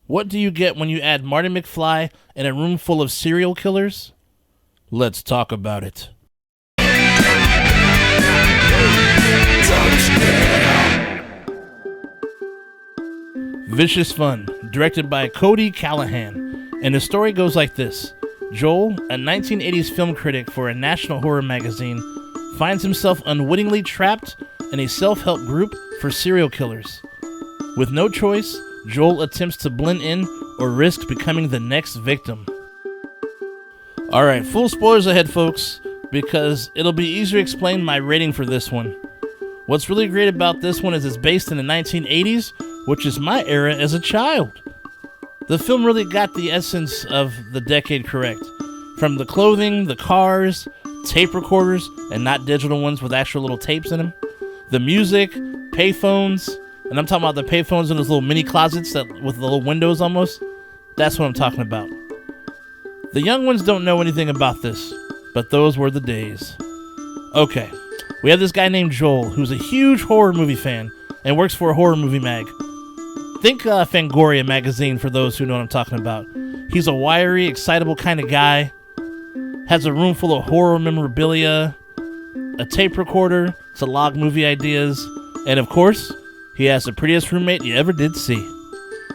What do you get when you add Marty McFly in a room full of serial killers? Let's talk about it. Vicious Fun, directed by Cody Callahan. And the story goes like this. Joel, a 1980s film critic for a national horror magazine, finds himself unwittingly trapped in a self-help group for serial killers. With no choice, Joel attempts to blend in or risk becoming the next victim. Alright, full spoilers ahead, folks, because it'll be easier to explain my rating for this one. What's really great about this one is it's based in the 1980s, which is my era as a child. The film really got the essence of the decade correct. From the clothing, the cars, tape recorders, and not digital ones with actual little tapes in them. The music, payphones, and I'm talking about the payphones in those little mini closets that with the little windows almost. That's what I'm talking about. The young ones don't know anything about this, but those were the days. Okay, we have this guy named Joel who's a huge horror movie fan and works for a horror movie mag. Think Fangoria magazine for those who know what I'm talking about. He's a wiry, excitable kind of guy, has a room full of horror memorabilia, a tape recorder to log movie ideas, and of course, he has the prettiest roommate you ever did see.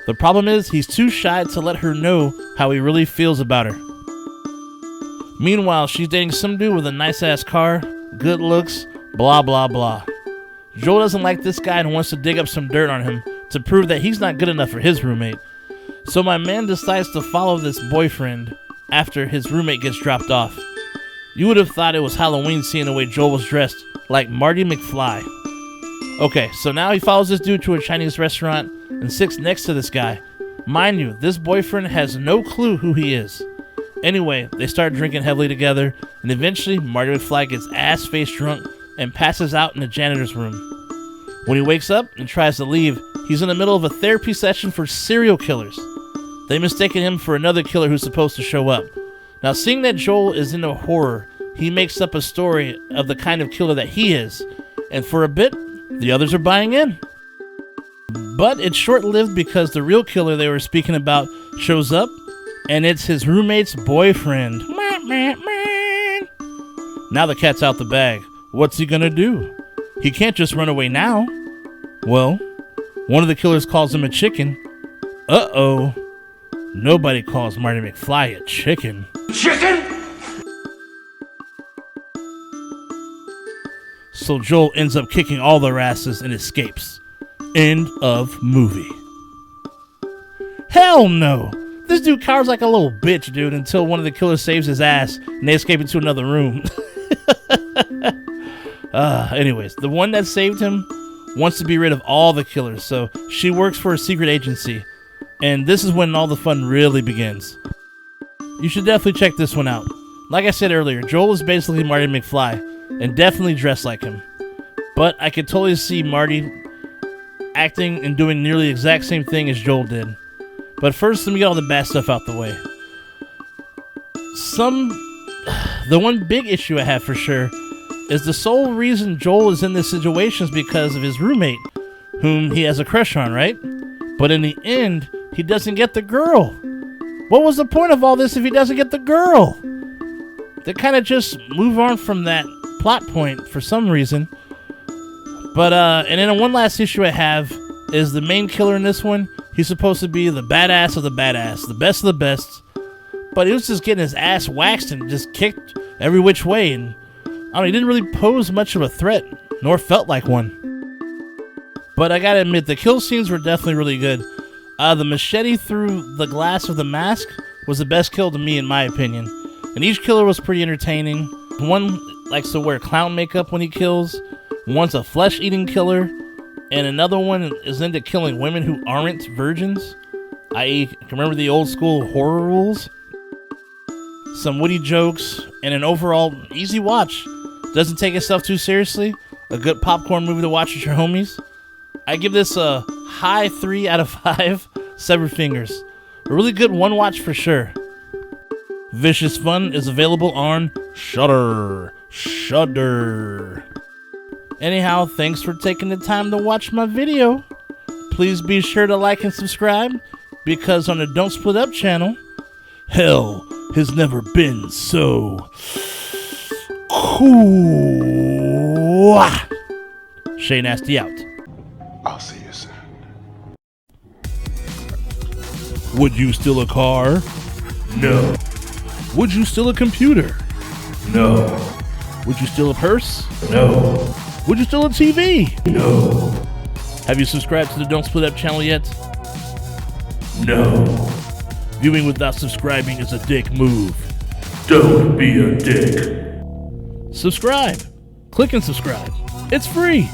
The problem is, he's too shy to let her know how he really feels about her. Meanwhile, she's dating some dude with a nice-ass car, good looks, blah blah blah. Joel doesn't like this guy and wants to dig up some dirt on him to prove that he's not good enough for his roommate. So my man decides to follow this boyfriend after his roommate gets dropped off. You would have thought it was Halloween seeing the way Joel was dressed, like Marty McFly. Okay, so now he follows this dude to a Chinese restaurant and sits next to this guy. Mind you, this boyfriend has no clue who he is. Anyway, they start drinking heavily together, and eventually Marty McFly gets ass-face drunk and passes out in the janitor's room. When he wakes up and tries to leave, he's in the middle of a therapy session for serial killers. They mistaken him for another killer who's supposed to show up. Now, seeing that Joel is into horror, he makes up a story of the kind of killer that he is, and for a bit, the others are buying in. But it's short-lived because the real killer they were speaking about shows up, and it's his roommate's boyfriend. Now the cat's out the bag. What's he gonna do? He can't just run away now. Well, one of the killers calls him a chicken. Uh-oh. Nobody calls Marty McFly a chicken. Chicken? So Joel ends up kicking all their asses and escapes. End of movie. Hell no! This dude cowers like a little bitch, dude, until one of the killers saves his ass and they escape into another room. Anyways, the one that saved him wants to be rid of all the killers, so she works for a secret agency. And this is when all the fun really begins. You should definitely check this one out. Like I said earlier, Joel is basically Marty McFly, and definitely dressed like him. But I could totally see Marty acting and doing nearly the exact same thing as Joel did. But first, let me get all the bad stuff out the way. The one big issue I have for sure is the sole reason Joel is in this situation is because of his roommate, whom he has a crush on, right? But in the end, he doesn't get the girl. What was the point of all this if he doesn't get the girl? They kind of just move on from that plot point for some reason. But, and then one last issue I have is the main killer in this one. He's supposed to be the badass of the badass, the best of the best. But he was just getting his ass waxed and just kicked every which way. And he didn't really pose much of a threat, nor felt like one. But I gotta admit, the kill scenes were definitely really good. The machete through the glass of the mask was the best kill to me, in my opinion. And each killer was pretty entertaining. One likes to wear clown makeup when he kills. One's a flesh-eating killer. And another one is into killing women who aren't virgins. I.e., remember the old school horror rules? Some witty jokes, and an overall easy watch. Doesn't take itself too seriously. A good popcorn movie to watch with your homies. I give this a high 3 out of 5 severed fingers. A really good one watch for sure. Vicious Fun is available on Shudder. Anyhow, thanks for taking the time to watch my video. Please be sure to like and subscribe. because on the Don't Split Up channel, hell has never been so cool. Shay Nasty out. I'll see you soon. Would you steal a car? No. Would you steal a computer? No. Would you steal a purse? No. Would you steal a TV? No. Have you subscribed to the Don't Split Up channel yet? No. Viewing without subscribing is a dick move. Don't be a dick. Subscribe. Click and subscribe. It's free.